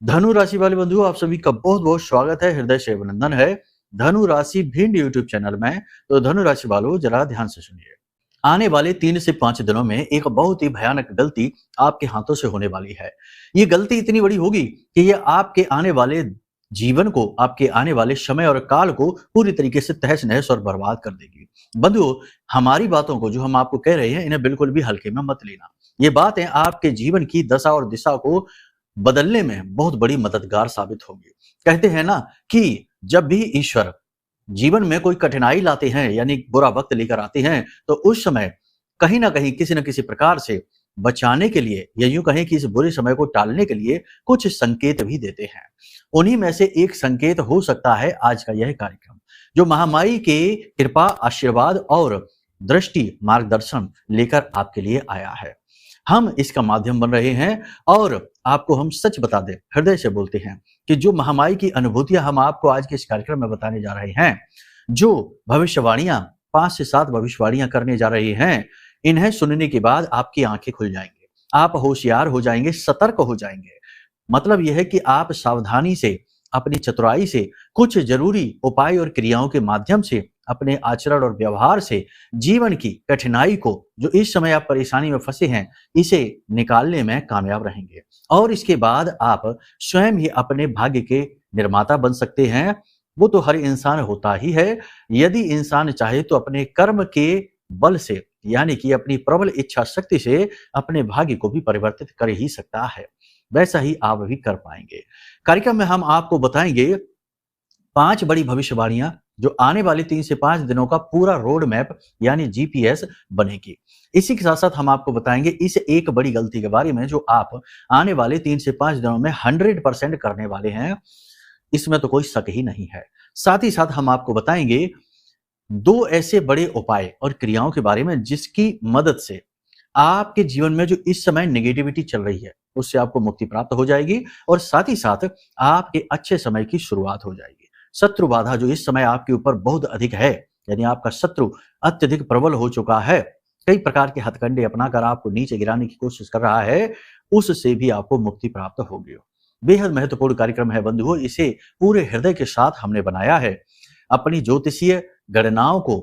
धनु राशि वाले बंधुओं, आप सभी का बहुत बहुत स्वागत है, हृदय से अभिनंदन है। धनु राशि भिंड यूट्यूब चैनल में। तो धनु राशि वालों, जरा ध्यान से सुनिए। आने वाले 3 से 5 दिनों में एक बहुत ही भयानक गलती आपके हाथों से होने वाली है। ये गलती इतनी बड़ी होगी कि ये आपके आने वाले जीवन को, आपके आने वाले समय और काल को पूरी तरीके से तहस नहस और बर्बाद कर देगी। बंधुओं, हमारी बातों को जो हम आपको कह रहे हैं, इन्हें बिल्कुल भी हल्के में मत लेना। ये बातें आपके जीवन की दशा और दिशा को बदलने में बहुत बड़ी मददगार साबित होंगी। कहते हैं ना कि जब भी ईश्वर जीवन में कोई कठिनाई लाते हैं, यानी बुरा वक्त लेकर आते हैं, तो उस समय कहीं ना कहीं किसी न किसी प्रकार से बचाने के लिए, या यूं कहें कि इस बुरे समय को टालने के लिए कुछ संकेत भी देते हैं। उन्हीं में से एक संकेत हो सकता है आज का यह कार्यक्रम, जो महामाई के कृपा, आशीर्वाद और दृष्टि मार्गदर्शन लेकर आपके लिए आया है। हम इसका माध्यम बन रहे हैं और आपको हम सच बता दें, हृदय से बोलते हैं कि जो महामाई की अनुभूतियां हम आपको आज के इस कार्यक्रम में बताने जा रहे हैं, जो भविष्यवाणियां 5 से 7 भविष्यवाणियां करने जा रहे हैं, इन्हें सुनने के बाद आपकी आंखें खुल जाएंगे, आप होशियार हो जाएंगे, सतर्क हो जाएंगे। मतलब यह है कि आप सावधानी से, अपनी चतुराई से, कुछ जरूरी उपाय और क्रियाओं के माध्यम से, अपने आचरण और व्यवहार से जीवन की कठिनाई को, जो इस समय आप परेशानी में फंसे हैं, इसे निकालने में कामयाब रहेंगे। और इसके बाद आप स्वयं ही अपने भाग्य के निर्माता बन सकते हैं। वो तो हर इंसान होता ही है। यदि इंसान चाहे तो अपने कर्म के बल से, यानी कि अपनी प्रबल इच्छा शक्ति से अपने भाग्य को भी परिवर्तित कर ही सकता है। वैसा ही आप भी कर पाएंगे। कार्यक्रम में हम आपको बताएंगे 5 बड़ी भविष्यवाणियां, जो आने वाले 3 से 5 दिनों का पूरा रोड मैप यानी जीपीएस बनेगी। इसी के साथ साथ हम आपको बताएंगे इस एक बड़ी गलती के बारे में, जो आप आने वाले 3 से 5 दिनों में 100% करने वाले हैं। इसमें तो कोई शक ही नहीं है। साथ ही साथ हम आपको बताएंगे 2 ऐसे बड़े उपाय और क्रियाओं के बारे में, जिसकी मदद से आपके जीवन में जो इस समय नेगेटिविटी चल रही है, उससे आपको मुक्ति प्राप्त हो जाएगी और साथ ही साथ आपके अच्छे समय की शुरुआत हो जाएगी। शत्रु बाधा जो इस समय आपके ऊपर बहुत अधिक है, यानी आपका शत्रु अत्यधिक प्रबल हो चुका है, कई प्रकार के हथकंडे अपनाकर आपको नीचे गिराने की कोशिश कर रहा है, उससे भी आपको मुक्ति प्राप्त होगी। बेहद महत्वपूर्ण कार्यक्रम है बंधुओं, इसे पूरे हृदय के साथ हमने बनाया है। अपनी ज्योतिषीय गणनाओं को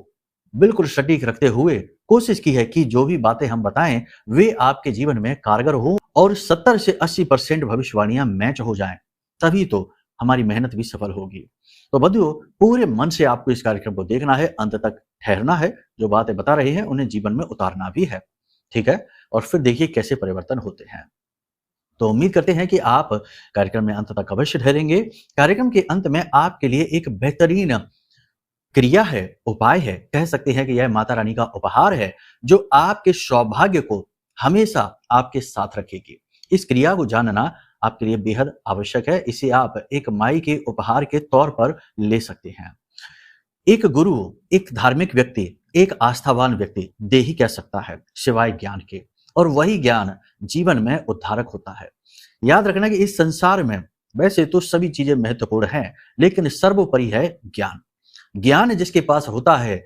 बिल्कुल सटीक रखते हुए कोशिश की है कि जो भी बातें हम बताएं वे आपके जीवन में कारगर हो और 70 से 80% भविष्यवाणियां मैच हो जाएं, तभी तो हमारी मेहनत भी सफल होगी। तो बंधुओं, पूरे मन से आपको इस कार्यक्रम को देखना है, अंत तक ठहरना है, जो बातें बता रहे हैं उन्हें जीवन में उतारना भी है, ठीक है? और फिर देखिए कैसे परिवर्तन होते हैं। तो उम्मीद करते हैं कि आप कार्यक्रम में अंत तक अवश्य ठहरेंगे। कार्यक्रम के अंत में आपके लिए एक बेहतरीन क्रिया है, उपाय है, कह सकते हैं कि यह माता रानी का उपहार है, जो आपके सौभाग्य को हमेशा आपके साथ रखेगी। इस क्रिया को जानना आपके लिए बेहद आवश्यक है। इसे आप एक माई के उपहार के तौर पर ले सकते हैं। एक गुरु, एक धार्मिक व्यक्ति, एक आस्थावान व्यक्ति दे ही कह सकता है सिवाय ज्ञान के, और वही ज्ञान जीवन में उद्धारक होता है। याद रखना कि इस संसार में वैसे तो सभी चीजें महत्वपूर्ण हैं, लेकिन सर्वोपरि है ज्ञान। ज्ञान जिसके पास होता है,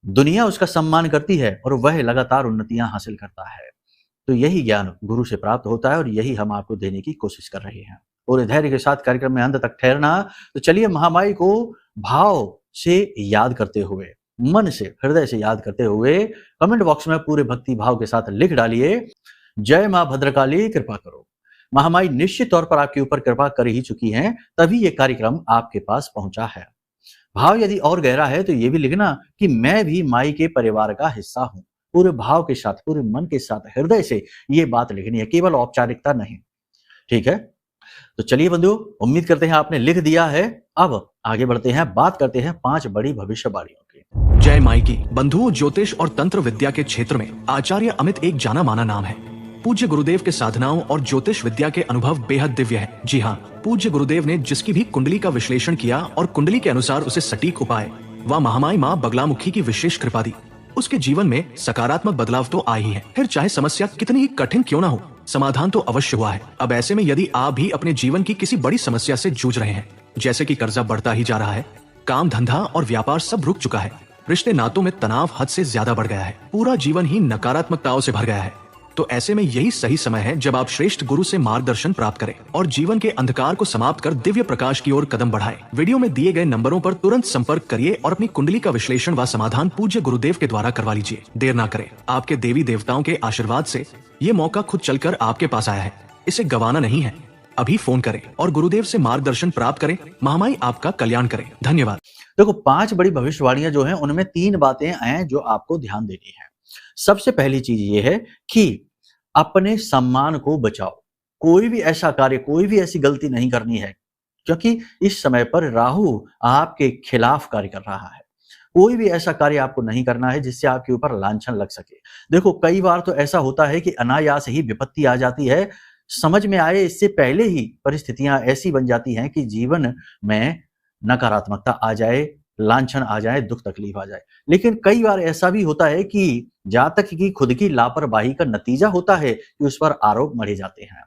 दुनिया उसका सम्मान करती है और वह लगातार उन्नतियां हासिल करता है। तो यही ज्ञान गुरु से प्राप्त होता है और यही हम आपको देने की कोशिश कर रहे हैं। और धैर्य के साथ कार्यक्रम में अंत तक ठहरना। तो चलिए महामाई को भाव से याद करते हुए, मन से, हृदय से याद करते हुए कमेंट बॉक्स में पूरे भक्ति भाव के साथ लिख डालिए, जय मां भद्रकाली कृपा करो। महामाई निश्चित तौर पर आपके ऊपर कृपा कर ही चुकी हैं, तभी ये कार्यक्रम आपके पास पहुंचा है। भाव यदि और गहरा है तो ये भी लिखना कि मैं भी माई के परिवार का हिस्सा हूं। पूरे भाव के साथ, पूरे मन के साथ, हृदय से ये बात लिखनी है, केवल औपचारिकता नहीं, ठीक है? तो चलिए बंधुओं, उम्मीद करते हैं आपने लिख दिया है। अब आगे बढ़ते हैं, बात करते हैं 5 बड़ी भविष्यवाणियों की। जय माई की। बंधुओं, ज्योतिष और तंत्र विद्या के क्षेत्र में आचार्य अमित एक जाना माना नाम है। पूज्य गुरुदेव के साधनाओं और ज्योतिष विद्या के अनुभव बेहद दिव्य है। जी हाँ, पूज्य गुरुदेव ने जिसकी भी कुंडली का विश्लेषण किया और कुंडली के अनुसार उसे सटीक उपाय व महामाई माँ बगलामुखी की विशेष कृपा दी, उसके जीवन में सकारात्मक बदलाव तो आए ही है। फिर चाहे समस्या कितनी ही कठिन क्यों ना हो, समाधान तो अवश्य हुआ है। अब ऐसे में यदि आप भी अपने जीवन की किसी बड़ी समस्या से जूझ रहे हैं, जैसे कि कर्जा बढ़ता ही जा रहा है, काम धंधा और व्यापार सब रुक चुका है, रिश्ते नातों में तनाव हद से ज्यादा बढ़ गया है, पूरा जीवन ही नकारात्मकताओं से भर गया है, तो ऐसे में यही सही समय है जब आप श्रेष्ठ गुरु से मार्गदर्शन प्राप्त करें और जीवन के अंधकार को समाप्त कर दिव्य प्रकाश की ओर कदम बढ़ाएं। वीडियो में दिए गए नंबरों पर तुरंत संपर्क करिए और अपनी कुंडली का विश्लेषण व समाधान पूज्य गुरुदेव के द्वारा करवा लीजिए। देर ना करें, आपके देवी देवताओं के आशीर्वाद से ये मौका खुद चलकर आपके पास आया है, इसे गंवाना नहीं है। अभी फोन करें और गुरुदेव से मार्गदर्शन प्राप्त करें। महामाई आपका कल्याण करें। धन्यवाद। देखो, 5 बड़ी भविष्यवाणियां जो हैं उनमें 3 बातें हैं जो आपको ध्यान देनी है। सबसे पहली चीज ये है कि अपने सम्मान को बचाओ। कोई भी ऐसा कार्य, कोई भी ऐसी गलती नहीं करनी है, क्योंकि इस समय पर राहु आपके खिलाफ कार्य कर रहा है। कोई भी ऐसा कार्य आपको नहीं करना है जिससे आपके ऊपर लांछन लग सके। देखो, कई बार तो ऐसा होता है कि अनायास ही विपत्ति आ जाती है, समझ में आए इससे पहले ही परिस्थितियां ऐसी बन जाती हैं कि जीवन में नकारात्मकता आ जाए, लांछन आ जाए, दुख तकलीफ आ जाए। लेकिन कई बार ऐसा भी होता है कि जहां तक कि खुद की लापरवाही का नतीजा होता है कि उस पर आरोप मढ़े जाते हैं।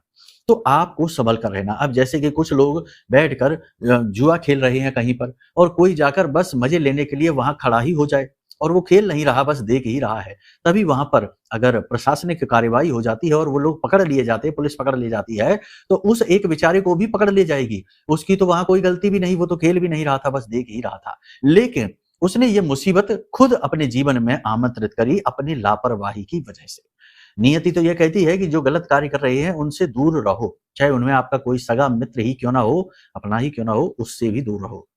तो आपको संभल कर रहना। अब जैसे कि कुछ लोग बैठकर जुआ खेल रहे हैं कहीं पर, और कोई जाकर बस मजे लेने के लिए वहां खड़ा ही हो जाए और वो खेल नहीं रहा, बस देख ही रहा है। तभी वहां पर अगर प्रशासनिक कार्यवाही हो जाती है और वो लोग पकड़ लिए जाते हैं, पुलिस पकड़ ली जाती है, तो उस एक बेचारे को भी पकड़ ले जाएगी। उसकी तो वहां कोई गलती भी नहीं, वो तो खेल भी नहीं रहा था, बस देख ही रहा था। लेकिन उसने ये मुसीबत खुद अपने जीवन में आमंत्रित करी अपनी लापरवाही की वजह से। नियति तो यह कहती है कि जो गलत कार्य कर रहे हैं उनसे दूर रहो, चाहे उनमें आपका कोई सगा मित्र ही क्यों ना हो, अपना ही क्यों ना हो, उससे भी दूर रहो।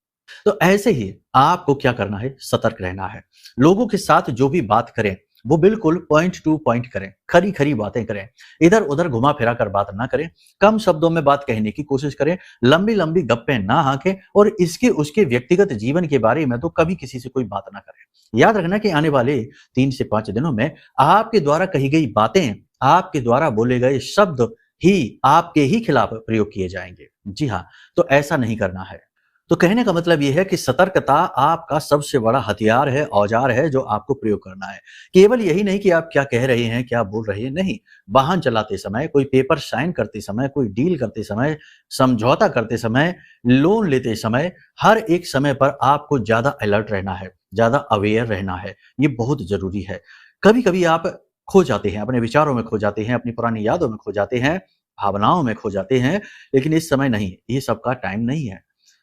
तो ऐसे ही आपको क्या करना है, सतर्क रहना है। लोगों के साथ जो भी बात करें वो बिल्कुल पॉइंट टू पॉइंट करें, खरी खरी बातें करें, इधर उधर घुमा फिरा कर बात ना करें, कम शब्दों में बात कहने की कोशिश करें, लंबी लंबी गप्पे ना हांकें और इसके उसके व्यक्तिगत जीवन के बारे में तो कभी किसी से कोई बात ना करें। याद रखना कि आने वाले 3 से 5 दिनों में आपके द्वारा कही गई बातें, आपके द्वारा बोले गए शब्द ही आपके ही खिलाफ प्रयोग किए जाएंगे। जी हाँ, तो ऐसा नहीं करना है। तो कहने का मतलब यह है कि सतर्कता आपका सबसे बड़ा हथियार है, औजार है जो आपको प्रयोग करना है। केवल यही नहीं कि आप क्या कह रहे हैं, क्या बोल रहे हैं, नहीं। वाहन चलाते समय, कोई पेपर साइन करते समय, कोई डील करते समय, समझौता करते समय, लोन लेते समय, हर एक समय पर आपको ज्यादा अलर्ट रहना है, ज्यादा अवेयर रहना है। ये बहुत जरूरी है। कभी कभी आप खो जाते हैं, अपने विचारों में खो जाते हैं, अपनी पुरानी यादों में खो जाते हैं, भावनाओं में खो जाते हैं, लेकिन इस समय नहीं, ये सबका टाइम नहीं है।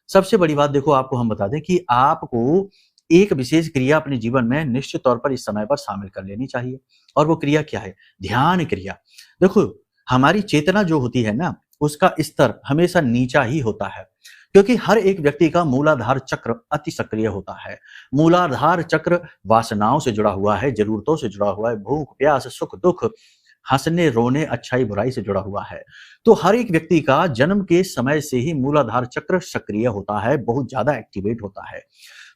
सबसे बड़ी बात देखो, आपको हम बता दें कि आपको एक विशेष क्रिया अपने जीवन में निश्चित तौर पर इस समय पर शामिल कर लेनी चाहिए। और वो क्रिया क्या है? ध्यान क्रिया। देखो, हमारी चेतना जो होती है ना, उसका स्तर हमेशा नीचा ही होता है, क्योंकि हर एक व्यक्ति का मूलाधार चक्र अति सक्रिय होता है। मूलाधार चक्र वासनाओं से जुड़ा हुआ है, जरूरतों से जुड़ा हुआ है, भूख प्यास, सुख दुख, हंसने रोने, अच्छाई बुराई से जुड़ा हुआ है। तो हर एक व्यक्ति का जन्म के समय से ही मूलाधार चक्र सक्रिय होता है, बहुत ज्यादा एक्टिवेट होता है।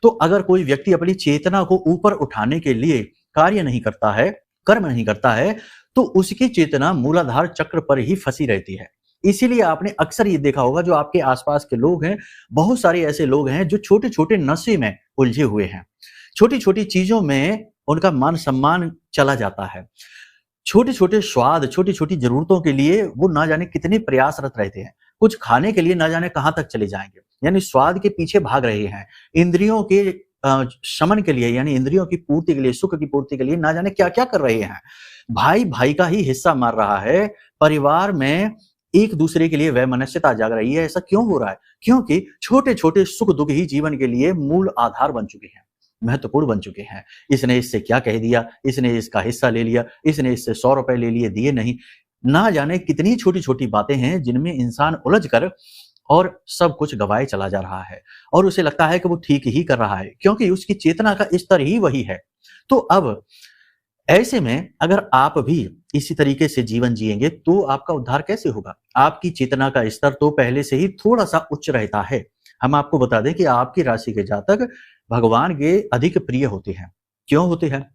तो अगर कोई व्यक्ति अपनी चेतना को ऊपर उठाने के लिए कार्य नहीं करता है, कर्म नहीं करता है, तो उसकी चेतना मूलाधार चक्र पर ही फंसी रहती है। इसीलिए आपने अक्सर ये देखा होगा, जो आपके आसपास के लोग हैं, बहुत सारे ऐसे लोग हैं जो छोटे छोटे नशे में उलझे हुए हैं। छोटी छोटी चीजों में उनका मान सम्मान चला जाता है। छोटे छोटे स्वाद, छोटी छोटी जरूरतों के लिए वो ना जाने कितने प्रयासरत रहते हैं। कुछ खाने के लिए ना जाने कहां तक चले जाएंगे, यानी स्वाद के पीछे भाग रहे हैं। इंद्रियों के शमन के लिए, यानी इंद्रियों की पूर्ति के लिए, सुख की पूर्ति के लिए ना जाने क्या क्या कर रहे हैं। भाई भाई का ही हिस्सा मार रहा है। परिवार में एक दूसरे के लिए वैमनस्यता जाग रही है। ऐसा क्यों हो रहा है? क्योंकि छोटे छोटे सुख दुख ही जीवन के लिए मूल आधार बन चुके हैं, महत्वपूर्ण बन चुके हैं। इसने इससे क्या कह दिया, इसने इसका हिस्सा ले लिया, इसने इससे 100 रुपए ले लिए, दिए नहीं। ना जाने कितनी छोटी छोटी बातें हैं जिनमें इंसान उलझ कर और सब कुछ गवाए चला जा रहा है, और उसे लगता है कि वो ठीक ही कर रहा है, क्योंकि उसकी चेतना का स्तर ही वही है। तो अब ऐसे में अगर आप भी इसी तरीके से जीवन जिएंगे तो आपका उद्धार कैसे होगा? आपकी चेतना का स्तर तो पहले से ही थोड़ा सा उच्च रहता है। हम आपको बता दें कि आपकी राशि के जातक भगवान के अधिक प्रिय होते हैं। क्यों होते हैं?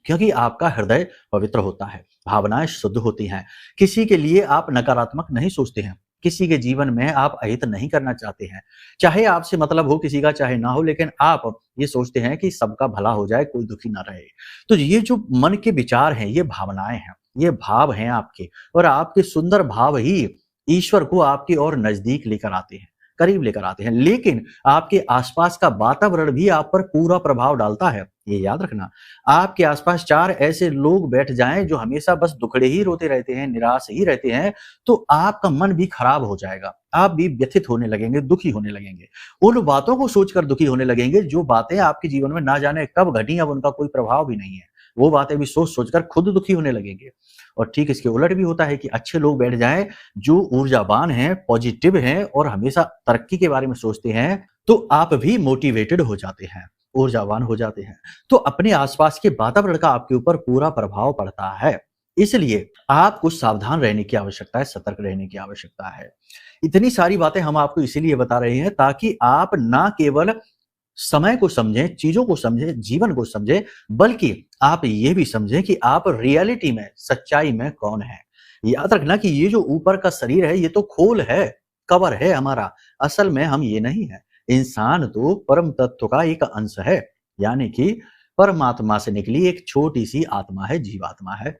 क्योंकि आपका हृदय पवित्र होता है, भावनाएं शुद्ध होती हैं, किसी के लिए आप नकारात्मक नहीं सोचते हैं, किसी के जीवन में आप अहित नहीं करना चाहते हैं। चाहे आपसे मतलब हो किसी का, चाहे ना हो, लेकिन आप ये सोचते हैं कि सबका भला हो जाए, कोई दुखी ना रहे। तो ये जो मन के विचार हैं, ये भावनाएं हैं, ये भाव हैं आपके, और आपके सुंदर भाव ही ईश्वर को आपकी ओर नजदीक लेकर आते हैं, करीब लेकर आते हैं। लेकिन आपके आसपास का वातावरण भी आप पर पूरा प्रभाव डालता है। ये याद रखना। आपके आसपास 4 ऐसे लोग बैठ जाएँ जो हमेशा बस दुखड़े ही रोते रहते हैं, निराश ही रहते हैं, तो आपका मन भी खराब हो जाएगा। आप भी व्यथित होने लगेंगे, दुखी होने लगेंगे। उन बातों को सोचकर दुखी होने लगेंगे जो बातें आपके जीवन में ना जाने कब घटी, अब उनका कोई प्रभाव भी नहीं है। वो बातें भी सोच-सोच कर खुद दुखी होने लगेंगे। और ठीक इसके उलट भी होता है कि अच्छे लोग बैठ जाएँ जो ऊर्जावान हैं, पॉजिटिव हैं और हमेशा तरक्की के बारे में सोचते हैं, तो आप भी मोटिवेटेड हो जाते हैं, ऊर्जावान हो जाते हैं। तो अपने आसपास के वातावरण का आपके ऊपर पूरा प्रभाव पड़ता है। इसलिए आपको सावधान रहने की आवश्यकता है, सतर्क रहने की आवश्यकता है। इतनी सारी बातें हम आपको इसीलिए बता रहे हैं ताकि आप ना केवल समय को समझें, चीज़ों को समझें, जीवन को समझें, बल्कि आप ये भी समझें कि आप रियलिटी में, सच्चाई में कौन हैं। याद रखना कि ये जो ऊपर का शरीर है, ये तो खोल है, कवर है हमारा। असल में हम ये नहीं हैं। इंसान तो परम तत्व का एक अंश है, यानी कि परमात्मा से निकली एक छोटी-सी आत्मा है, जीवात्मा है,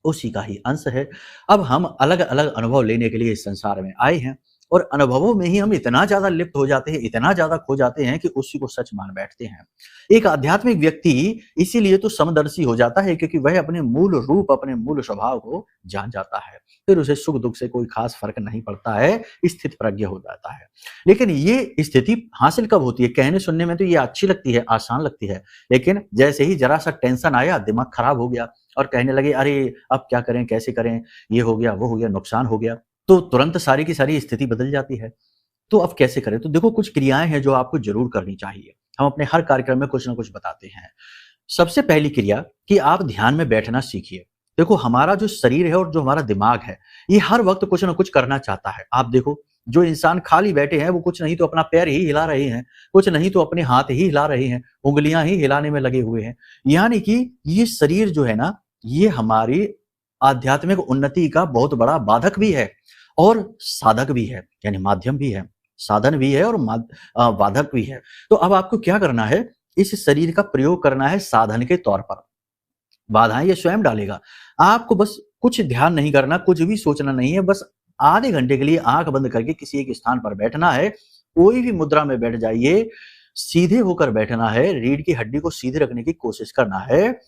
उसी का ही अंश है। अब हम अलग-अलग अनुभव लेने के लिए इस संसार में आए हैं और अनुभवों में ही हम इतना ज़्यादा लिप्त हो जाते हैं, इतना ज़्यादा खो जाते हैं कि उसी को सच मान बैठते हैं। एक आध्यात्मिक व्यक्ति इसीलिए तो समदर्शी हो जाता है क्योंकि वह अपने मूल रूप, अपने मूल स्वभाव को जान जाता है। फिर उसे सुख-दुःख से कोई ख़ास फ़र्क नहीं पड़ता है, स्थितप्रज्ञ हो जाता है। लेकिन ये स्थिति हासिल कब होती है? कहने सुनने में तो ये अच्छी लगती है, आसान लगती है, लेकिन जैसे ही ज़रा-सा टेंशन आया, दिमाग खराब हो गया और कहने लगे, "अरे! अब क्या करें, कैसे करें? ये हो गया, वो हो गया, नुकसान हो गया।" तो तुरंत सारी की सारी स्थिति बदल जाती है। तो अब कैसे करें? तो देखो कुछ क्रियाएँ हैं जो आपको ज़रूर करनी चाहिए। हम अपने हर कार्यक्रम में कुछ न कुछ बताते हैं। सबसे पहली क्रिया कि आप ध्यान में बैठना सीखिए। देखो हमारा जो शरीर है और जो हमारा दिमाग है, ये हर वक़्त कुछ न कुछ करना चाहता है। आप देखो, जो इंसान खाली बैठे हैं, वो कुछ नहीं तो अपना पैर ही हिला रहे हैं, कुछ नहीं तो अपने हाथ ही हिला रहे हैं, उँगलियाँ ही हिलाने में लगे हुए हैं। यानी कि ये शरीर जो है ना, ये हमारी आध्यात्मिक उन्नति का बहुत बड़ा बाधक भी है और साधक भी है, यानी माध्यम भी है, साधन भी है और बाधक भी है। तो अब आपको क्या करना है, इस शरीर का प्रयोग करना है साधन के तौर पर। बाधाएँ ये स्वयं डालेगा। आपको बस कुछ ध्यान नहीं करना, कुछ भी सोचना नहीं है, बस आधे घंटे के लिए आँख बंद करके किसी एक स्थान पर बैठना है, कोई भी मुद्रा में बैठ जाइए, सीधे होकर बैठना है, रीढ़ की हड्डी को सीधे रखने की कोशिश करना है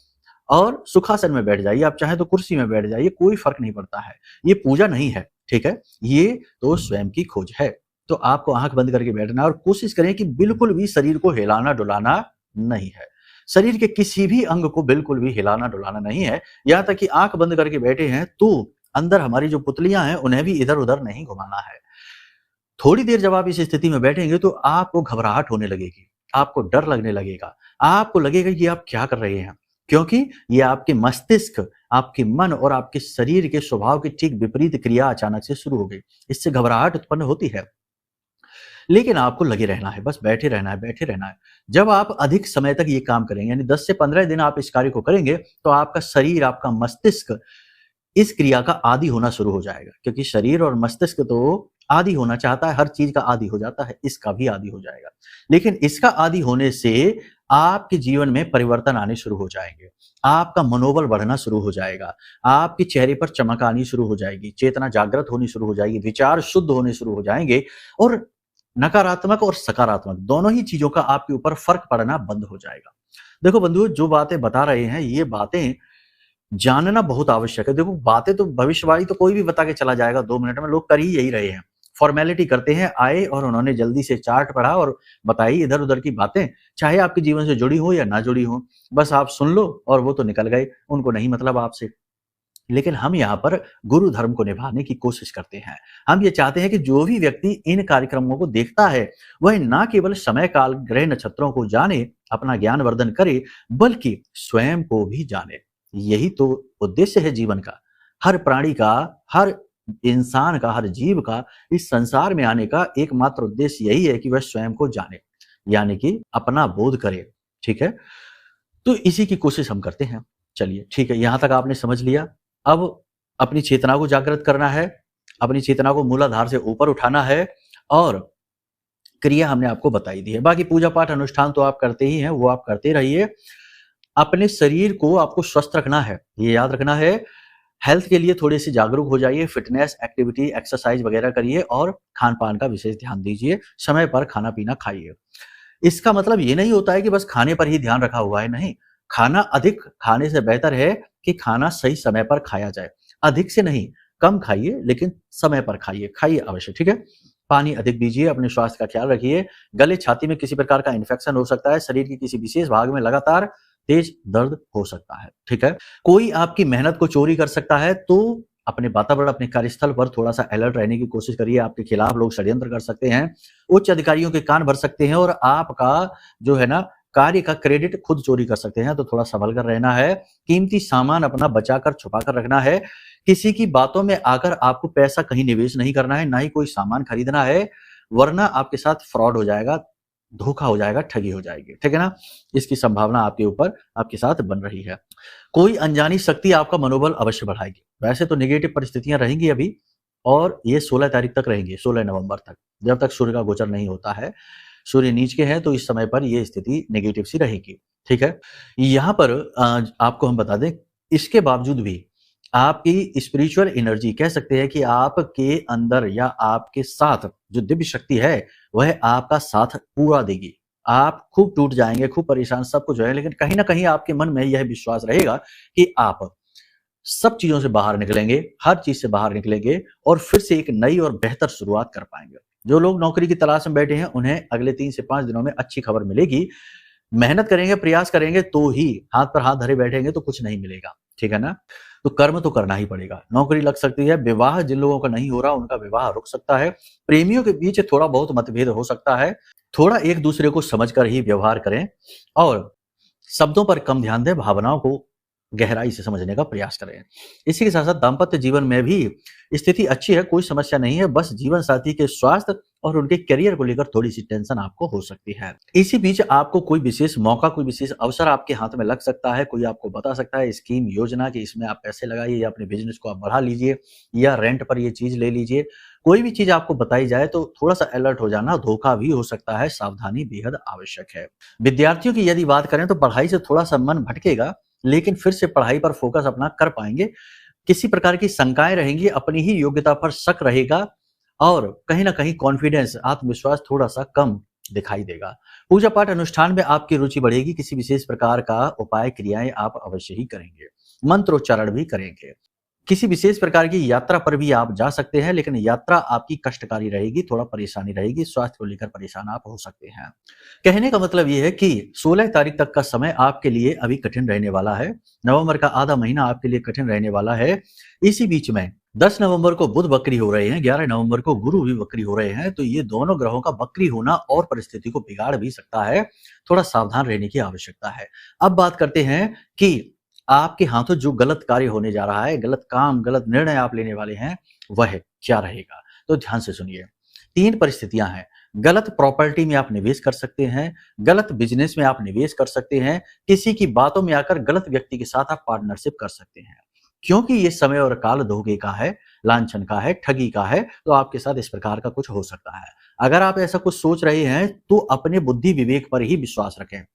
और सुखासन में बैठ जाइए, आप चाहें तो कुर्सी में बैठ जाइए, कोई फ़र्क नहीं पड़ता है। ये पूजा नहीं है, ठीक है? ये तो स्वयं की खोज है। तो आपको आँख बंद करके बैठना है और कोशिश करें कि बिल्कुल भी शरीर को हिलाना-डुलाना नहीं है। शरीर के किसी भी अंग को बिल्कुल भी हिलाना-डुलाना नहीं है। यहाँ तक कि आँख बंद करके बैठे हैं, तो अंदर हमारी जो पुतलियाँ हैं, उन्हें भी इधर-उधर नहीं घुमाना है। थोड़ी देर जब आप इस स्थिति में बैठेंगे तो आपको घबराहट होने लगेगी, आपको डर लगने लगेगा, आपको लगेगा कि आप क्या कर रहे हैं? क्योंकि ये आपके मस्तिष्क, आपके मन और आपके शरीर के स्वभाव की ठीक विपरीत क्रिया अचानक से शुरू हो गई। इससे घबराहट उत्पन्न होती है। लेकिन आपको लगे रहना है, बस बैठे रहना है, बैठे रहना है। जब आप अधिक समय तक ये काम करेंगे, यानी 10 से 15 दिन आप इस कार्य को करेंगे, तो आपका शरीर, आपका मस्तिष्क इस क्रिया का आदी होना शुरू हो जाएगा क्योंकि शरीर और मस्तिष्क तो आदी होना चाहता है, हर चीज़ का आदी हो जाता है, इसका भी आदी हो जाएगा। लेकिन इसका आदी होने से आपके जीवन में परिवर्तन आने शुरू हो जाएँगे, आपका मनोबल बढ़ना शुरू हो जाएगा, आपके चेहरे पर चमक आनी शुरू हो जाएगी, चेतना जागृत होनी शुरू हो जाएगी, विचार शुद्ध होने शुरू हो जाएँगे और नकारात्मक और सकारात्मक दोनों ही चीज़ों का आपके ऊपर फ़र्क पड़ना बंद हो जाएगा। देखो बंधुओं, जो बातें बता रहे हैं, ये बातें जानना बहुत आवश्यक है। देखो बातें तो भविष्यवाणी तो कोई भी बता के चला जाएगा 2 मिनट में, लोग कर ही यही रहे हैं। फ़ॉर्मेलिटी करते हैं, आए और उन्होंने जल्दी से चार्ट पढ़ा और बताई इधर-उधर की बातें, चाहे आपके जीवन से जुड़ी हो या ना जुड़ी हो। बस आप सुन लो और वो तो निकल गए, उनको नहीं मतलब आपसे। लेकिन हम यहाँ पर गुरु धर्म को निभाने की कोशिश करते हैं। हम ये चाहते हैं कि जो भी व्यक्ति इन कार्यक्रमों को देखता है, वह ना केवल समय काल, ग्रह नक्षत्रों को जाने, अपना ज्ञान वर्धन करे, बल्कि स्वयं को भी जाने। यही तो उद्देश्य है जीवन का। हर प्राणी का, हर इंसान का, हर जीव का इस संसार में आने का एकमात्र उद्देश्य यही है कि वह स्वयं को जाने, यानी कि अपना बोध करे। ठीक है? तो इसी की कोशिश हम करते हैं। चलिए ठीक है, यहाँ तक आपने समझ लिया। अब अपनी चेतना को जागृत करना है, अपनी चेतना को मूलाधार से ऊपर उठाना है और क्रिया हमने आपको बताई दी है। बाकी पूजा पाठ अनुष्ठान तो आप करते ही हैं, वो आप करते रहिए। अपने शरीर को आपको स्वस्थ रखना है, ये याद रखना है। हेल्थ के लिए थोड़े से जागरूक हो जाइए, फिटनेस, एक्टिविटी, एक्सरसाइज वगैरह करिए और खान-पान का विशेष ध्यान दीजिए। समय पर खाना-पीना खाइए। इसका मतलब ये नहीं होता है कि बस खाने पर ही ध्यान रखा हुआ है, नहीं। खाना अधिक खाने से बेहतर है कि खाना सही समय पर खाया जाए। अधिक से नहीं, कम खाइए लेकिन समय पर खाइए, खाइए अवश्य, ठीक है? पानी अधिक पीजिए, अपने स्वास्थ्य का ख्याल रखिए। गले, छाती में किसी प्रकार का इन्फेक्शन हो सकता है, शरीर के किसी विशेष भाग में लगातार तेज दर्द हो सकता है, ठीक है? कोई आपकी मेहनत को चोरी कर सकता है, तो अपने वातावरण, अपने कार्यस्थल पर थोड़ा-सा अलर्ट रहने की कोशिश करिए। आपके खिलाफ लोग षड्यंत्र कर सकते हैं, उच्च अधिकारियों के कान भर सकते हैं और आपका जो है ना कार्य का क्रेडिट खुद चोरी कर सकते हैं, तो थोड़ा संभल कर रहना है। कीमती सामान अपना बचाकर, छुपाकर रखना है। किसी की बातों में आकर आपको पैसा कहीं निवेश नहीं करना है, ना ही कोई सामान खरीदना है, वरना आपके साथ फ्रॉड हो जाएगा, धोखा हो जाएगा, ठगी हो जाएगी, ठीक है ना? इसकी संभावना आपके ऊपर, आपके साथ बन रही है। कोई अनजानी शक्ति आपका मनोबल अवश्य बढ़ाएगी। वैसे तो नेगेटिव परिस्थितियां रहेंगी अभी, और ये 16 तारीख तक रहेंगी, 16 नवंबर तक, जब तक सूर्य का गोचर नहीं होता है। सूर्य नीच के हैं तो इस समय पर ये स्थिति नेगेटिव सी रहेगी, ठीक है? यहाँ पर आपको हम बता दें, इसके बावजूद भी आपकी स्पिरिचुअल एनर्जी, कह सकते हैं कि आपके अंदर या आपके साथ जो दिव्य शक्ति है, वह आपका साथ पूरा देगी। आप खूब टूट जाएँगे, खूब परेशान, सब कुछ है, लेकिन कहीं न कहीं आपके मन में यह विश्वास रहेगा कि आप सब चीज़ों से बाहर निकलेंगे, हर चीज़ से बाहर निकलेंगे और फिर से एक नई और बेहतर शुरुआत कर पाएँगे। जो लोग नौकरी की तलाश में बैठे हैं, उन्हें अगले 3 से 5 दिनों में अच्छी खबर मिलेगी। मेहनत करेंगे, प्रयास करेंगे तो ही, हाथ पर हाथ धरे बैठेंगे तो कुछ नहीं मिलेगा, ठीक है ना? तो कर्म तो करना ही पड़ेगा। नौकरी लग सकती है, विवाह जिन लोगों का नहीं हो रहा, उनका विवाह रुक सकता है। प्रेमियों के बीच थोड़ा बहुत मतभेद हो सकता है। थोड़ा एक-दूसरे को समझकर ही व्यवहार करें और शब्दों पर कम ध्यान दें, भावनाओं को गहराई से समझने का प्रयास करें। इसी के साथ-साथ दाम्पत्य जीवन में भी स्थिति अच्छी है, कोई समस्या नहीं है, बस जीवन साथी के स्वास्थ्य और उनके करियर को लेकर थोड़ी-सी टेंशन आपको हो सकती है। इसी बीच आपको कोई विशेष मौका, कोई विशेष अवसर आपके हाथ में लग सकता है, कोई आपको बता सकता है स्कीम, योजना कि इसमें आप पैसे लगाइए या अपने बिज़नेस को आप बढ़ा लीजिए या रेंट पर ये चीज़ ले लीजिए। कोई भी चीज़ आपको बताई जाए तो थोड़ा-सा अलर्ट हो जाना, धोखा भी हो सकता है, सावधानी बेहद आवश्यक है। विद्यार्थियों की यदि बात करें तो पढ़ाई से थोड़ा-सा मन भटकेगा, लेकिन फिर से पढ़ाई पर फोकस अपना कर पाएँगे। किसी प्रकार की शंकाएँ रहेंगी, अपनी ही योग्यता पर शक रहेगा और कहीं न कहीं कॉन्फिडेंस, आत्मविश्वास थोड़ा-सा कम दिखाई देगा। पूजा-पाठ अनुष्ठान में आपकी रुचि बढ़ेगी, किसी विशेष प्रकार का उपाय, क्रियाएँ आप अवश्य ही करेंगे। मंत्रोच्चारण भी करेंगे। किसी विशेष प्रकार की यात्रा पर भी आप जा सकते हैं, लेकिन यात्रा आपकी कष्टकारी रहेगी, थोड़ा परेशानी रहेगी, स्वास्थ्य को लेकर परेशान आप हो सकते हैं। कहने का मतलब ये है कि 16 तारीख तक का समय आपके लिए अभी कठिन रहने वाला है। नवंबर का आधा महीना आपके लिए कठिन रहने वाला है। इसी बीच में 10 नवंबर को बुध वक्री हो रहे हैं, 11 नवंबर को गुरु भी वक्री हो रहे हैं, तो ये दोनों ग्रहों का वक्री होना और परिस्थिति को बिगाड़ भी सकता है। थोड़ा सावधान रहने की आवश्यकता है। अब बात करते हैं कि आपके हाथों जो गलत कार्य होने जा रहा है, गलत काम, गलत निर्णय आप लेने वाले हैं, वह क्या रहेगा? तो ध्यान से सुनिए। 3 परिस्थितियां हैं। गलत प्रॉपर्टी में आप निवेश कर सकते हैं, गलत बिज़नेस में आप निवेश कर सकते हैं, किसी की बातों में आकर गलत व्यक्ति के साथ आप पार्टनरशिप कर सकते हैं। क्योंकि ये समय और काल धोखे का है, लांछन का है, ठगी का है, तो आपके साथ इस प्रकार का कुछ हो सकता है। अगर आप ऐसा कुछ सोच रहे हैं, तो अपने बुद्धि विवेक पर ही विश्वास रखें।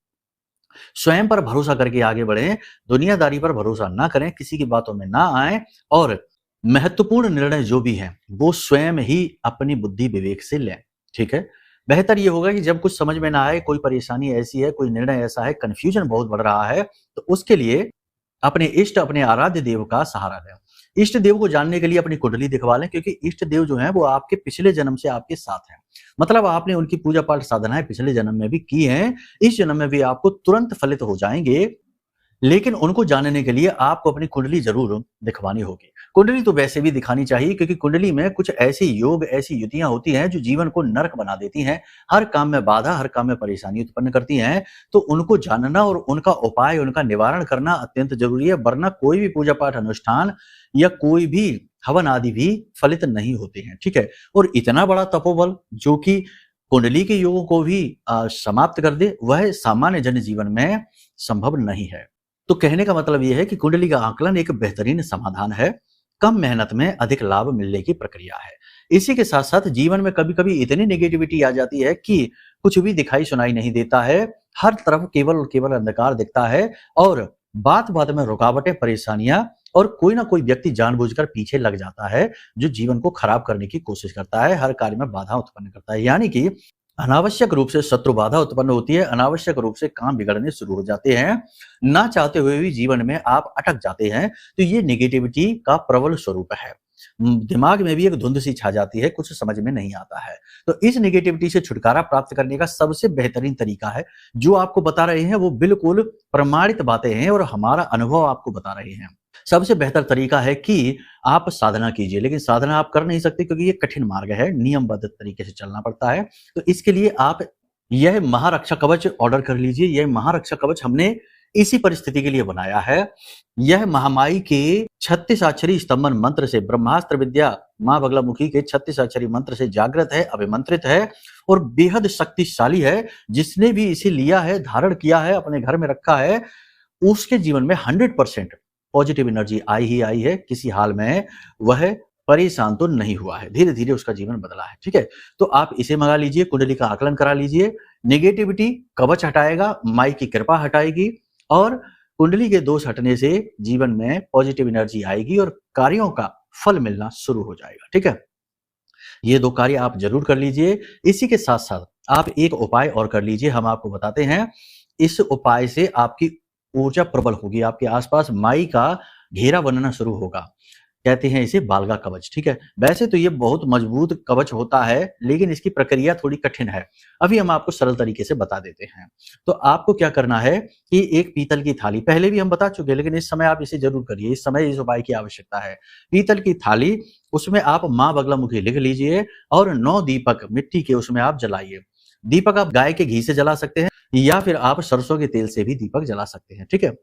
स्वयं पर भरोसा करके आगे बढ़ें, दुनियादारी पर भरोसा ना करें, किसी की बातों में ना आएँ और महत्वपूर्ण निर्णय जो भी हैं, वो स्वयं ही अपनी बुद्धि विवेक से लें, ठीक है? बेहतर ये होगा कि जब कुछ समझ में ना आए, कोई परेशानी ऐसी है, कोई निर्णय ऐसा है, कन्फ्यूजन बहुत बढ़ रहा है, तो उसके लिए अपने इष्ट, अपने आराध्य देव का सहारा लें। इष्ट देव को जानने के लिए अपनी कुंडली दिखवा लें, क्योंकि इष्ट देव जो हैं वो आपके पिछले जन्म से आपके साथ हैं। मतलब आपने उनकी पूजा पाठ साधनाएं पिछले जन्म में भी की हैं, इस जन्म में भी आपको तुरंत फलित हो जाएंगे। लेकिन उनको जानने के लिए आपको अपनी कुंडली जरूर दिखवानी होगी। कुंडली तो वैसे भी दिखानी चाहिए, क्योंकि कुंडली में कुछ ऐसी योग, ऐसी युतियां होती हैं जो जीवन को नरक बना देती हैं, हर काम में बाधा, हर काम में परेशानी उत्पन्न करती हैं। तो उनको जानना और उनका उपाय, उनका निवारण करना अत्यंत जरूरी है, वरना कोई भी पूजा पाठ अनुष्ठान या कोई भी हवन आदि भी फलित नहीं होते हैं, ठीक है? और इतना बड़ा तपोबल जो कि कुंडली के योगों को भी समाप्त कर दे, वह सामान्य जन जीवन में संभव नहीं है। तो कहने का मतलब यह है कि कुंडली का आकलन एक बेहतरीन समाधान है, कम मेहनत में अधिक लाभ मिलने की प्रक्रिया है। इसी के साथ साथ जीवन में कभी-कभी इतनी नेगेटिविटी आ जाती है कि कुछ भी दिखाई सुनाई नहीं देता है, हर तरफ केवल और केवल अंधकार दिखता है और बात-बात में रुकावटें, परेशानियां और कोई ना कोई व्यक्ति जानबूझकर पीछे लग जाता है, जो जीवन को खराब करने की कोशिश करता है, हर कार्य में बाधा उत्पन्न करता है। यानी कि अनावश्यक रूप से शत्रु बाधा उत्पन्न होती है, अनावश्यक रूप से काम बिगड़ने शुरू हो जाते हैं, ना चाहते हुए भी जीवन में आप अटक जाते हैं, तो ये नेगेटिविटी का प्रबल स्वरूप है। दिमाग में भी एक धुंध सी छा जाती है, कुछ समझ में नहीं आता है। तो इस नेगेटिविटी से छुटकारा प्राप्त करने का सबसे बेहतरीन तरीका है, जो आपको बता रहे हैं वो बिल्कुल प्रमाणित बातें हैं और हमारा अनुभव आपको बता रहे हैं। सबसे बेहतर तरीका है कि आप साधना कीजिए, लेकिन साधना आप कर नहीं सकते क्योंकि ये कठिन मार्ग है, नियमबद्ध तरीके से चलना पड़ता है। तो इसके लिए आप यह महारक्षा कवच ऑर्डर कर लीजिए। यह महारक्षा कवच हमने इसी परिस्थिति के लिए बनाया है। यह महामाई के 36 अक्षरी स्तंभन मंत्र से, ब्रह्मास्त्र विद्या मां बगलामुखी के 36 अक्षरी मंत्र से जागृत है, अभिमंत्रित है और बेहद शक्तिशाली है। जिसने भी इसे लिया है, धारण किया है, अपने घर में रखा है, उसके जीवन में 100% पॉजिटिव एनर्जी आई ही आई है। किसी हाल में वह परेशान तो नहीं हुआ है, धीरे धीरे उसका जीवन बदला है। ठीक है, तो आप इसे मंगा लीजिए, कुंडली का आकलन करा लीजिए। नेगेटिविटी कवच हटाएगा, माई की कृपा हटाएगी और कुंडली के दोष हटने से जीवन में पॉजिटिव एनर्जी आएगी और कार्यों का फल मिलना शुरू हो जाएगा। ठीक है, ये 2 कार्य आप जरूर कर लीजिए। इसी के साथ साथ आप एक उपाय और कर लीजिए, हम आपको बताते हैं। इस उपाय से आपकी ऊर्जा प्रबल होगी, आपके आसपास माई का घेरा बनना शुरू होगा। कहते हैं इसे बालगा कवच। ठीक है, वैसे तो ये बहुत मजबूत कवच होता है, लेकिन इसकी प्रक्रिया थोड़ी कठिन है। अभी हम आपको सरल तरीके से बता देते हैं। तो आपको क्या करना है कि एक पीतल की थाली, पहले भी हम बता चुके हैं, लेकिन इस समय आप इसे जरूर करिए, इस समय इस उपाय की आवश्यकता है। पीतल की थाली, उसमें आप मां बगलामुखी लिख लीजिए और 9 दीपक मिट्टी के उसमें आप जलाइए। दीपक आप गाय के घी से जला सकते हैं या फिर आप सरसों के तेल से भी दीपक जला सकते हैं। ठीक है,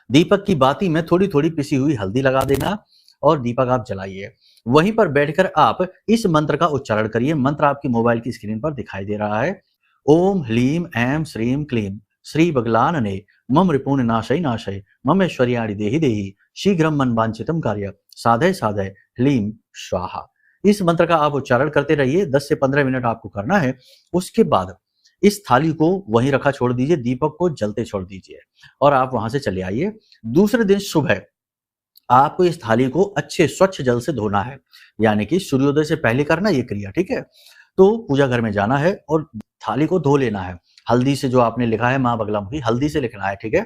दीपक की बाती में थोड़ी थोड़ी पिसी हुई हल्दी लगा देना और दीपक आप जलाइए। वहीं पर बैठकर आप इस मंत्र का उच्चारण करिए। मंत्र आपकी मोबाइल की स्क्रीन पर दिखाई दे रहा है। ओम ह्लीम ऐं श्रीम क्लीम श्री बगलानने मम रिपुण नाशय नाशय मम ऐश्वर्याणि देहि देहि शीघ्रम मन वांछितम कार्य साधय साधय ह्लीम स्वाहा। इस मंत्र का आप उच्चारण करते रहिए, 10 से 15 मिनट आपको करना है। उसके बाद इस थाली को वहीं रखा छोड़ दीजिए, दीपक को जलते छोड़ दीजिए और आप वहां से चले आइए। दूसरे दिन सुबह आपको इस थाली को अच्छे स्वच्छ जल से धोना है, यानी कि सूर्योदय से पहले करना ये क्रिया। ठीक है, तो पूजा घर में जाना है और थाली को धो लेना है। हल्दी से, जो आपने लिखा है मां बगलामुखी, हल्दी से लिखना है। ठीक है,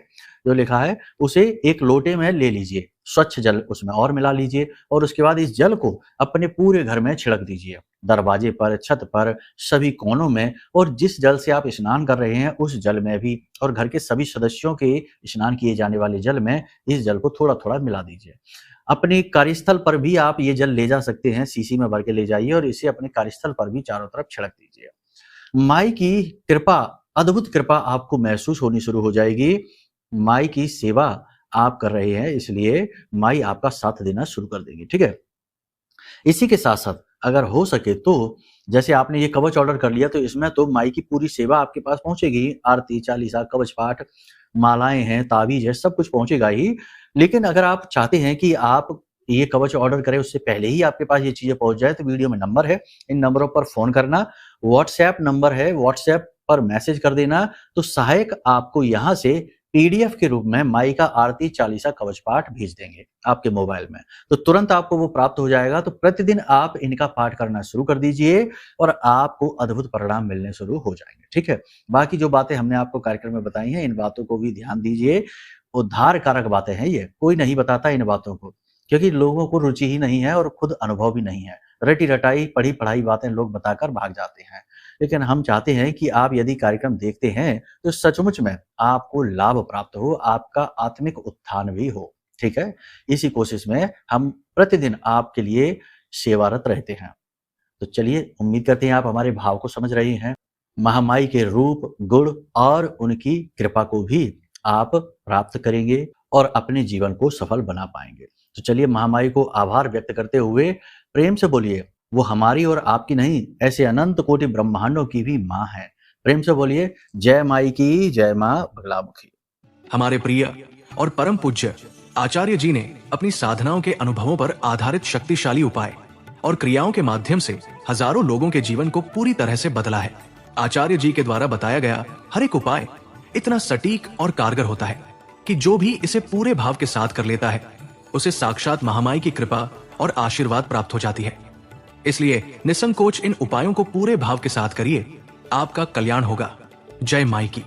जो लिखा है उसे एक लोटे में ले लीजिए, स्वच्छ जल उसमें और मिला लीजिए और उसके बाद इस जल को अपने पूरे घर में छिड़क दीजिए, दरवाजे पर, छत पर, सभी कोनों में। और जिस जल से आप स्नान कर रहे हैं उस जल में भी, और घर के सभी सदस्यों के स्नान किए जाने वाले जल में इस जल को थोड़ा थोड़ा मिला दीजिए। अपने कार्यस्थल पर भी आप ये जल ले जा सकते हैं, शीशी में भर के ले जाइए और इसे अपने कार्यस्थल पर भी चारों तरफ छिड़क दीजिए। माई की कृपा, अद्भुत कृपा आपको महसूस होनी शुरू हो जाएगी। माई की सेवा आप कर रहे हैं, इसलिए माई आपका साथ देना शुरू कर देगी। ठीक है, इसी के साथ साथ अगर हो सके तो, जैसे आपने ये कवच ऑर्डर कर लिया, तो इसमें तो माई की पूरी सेवा आपके पास पहुंचेगी। आरती, चालीसा, कवच पाठ, मालाएं हैं, ताबीज है, सब कुछ पहुंचेगा ही। लेकिन अगर आप चाहते हैं कि आप ये कवच ऑर्डर करें उससे पहले ही आपके पास ये चीजें पहुंच जाए, तो वीडियो में नंबर है, इन नंबरों पर फोन करना। व्हाट्सएप नंबर है, व्हाट्सएप पर मैसेज कर देना, तो सहायक आपको यहाँ से पीडीएफ के रूप में माई का आरती, चालीसा, कवच पाठ भेज देंगे आपके मोबाइल में, तो तुरंत आपको वो प्राप्त हो जाएगा। तो प्रतिदिन आप इनका पाठ करना शुरू कर दीजिए और आपको अद्भुत परिणाम मिलने शुरू हो जाएंगे। ठीक है, बाकी जो बातें हमने आपको कार्यक्रम में बताई हैं, इन बातों को भी ध्यान दीजिए। उद्धार कारक बातें हैं, ये कोई नहीं बताता इन बातों को, क्योंकि लोगों को रुचि ही नहीं है और खुद अनुभव भी नहीं है। रटी रटाई, पढ़ी पढ़ाई बातें लोग बताकर भाग जाते हैं। लेकिन हम चाहते हैं कि आप यदि कार्यक्रम देखते हैं तो सचमुच में आपको लाभ प्राप्त हो, आपका आत्मिक उत्थान भी हो। ठीक है, इसी कोशिश में हम प्रतिदिन आपके लिए सेवारत रहते हैं। तो चलिए, उम्मीद करते हैं आप हमारे भाव को समझ रहे हैं। महामाई के रूप, गुण और उनकी कृपा को भी आप प्राप्त करेंगे और अपने जीवन को सफल बना पाएंगे। तो चलिए, महामाई को आभार व्यक्त करते हुए प्रेम से बोलिए, वो हमारी और आपकी नहीं, ऐसे अनंत कोटि ब्रह्मांडों की भी माँ है। प्रेम से बोलिए, जय माई की, जय मां बगलामुखी। हमारे प्रिय और परम पूज्य आचार्य जी ने अपनी साधनाओं के अनुभवों पर आधारित शक्तिशाली उपाय और क्रियाओं के माध्यम से हजारों लोगों के जीवन को पूरी तरह से बदला है। आचार्य जी के द्वारा बताया गया हर एक उपाय इतना सटीक और कारगर होता है कि जो भी इसे पूरे भाव के साथ कर लेता है, उसे साक्षात महामाई की कृपा और आशीर्वाद प्राप्त हो जाती है। इसलिए निसंकोच इन उपायों को पूरे भाव के साथ करिए आपका कल्याण होगा। जय माई की।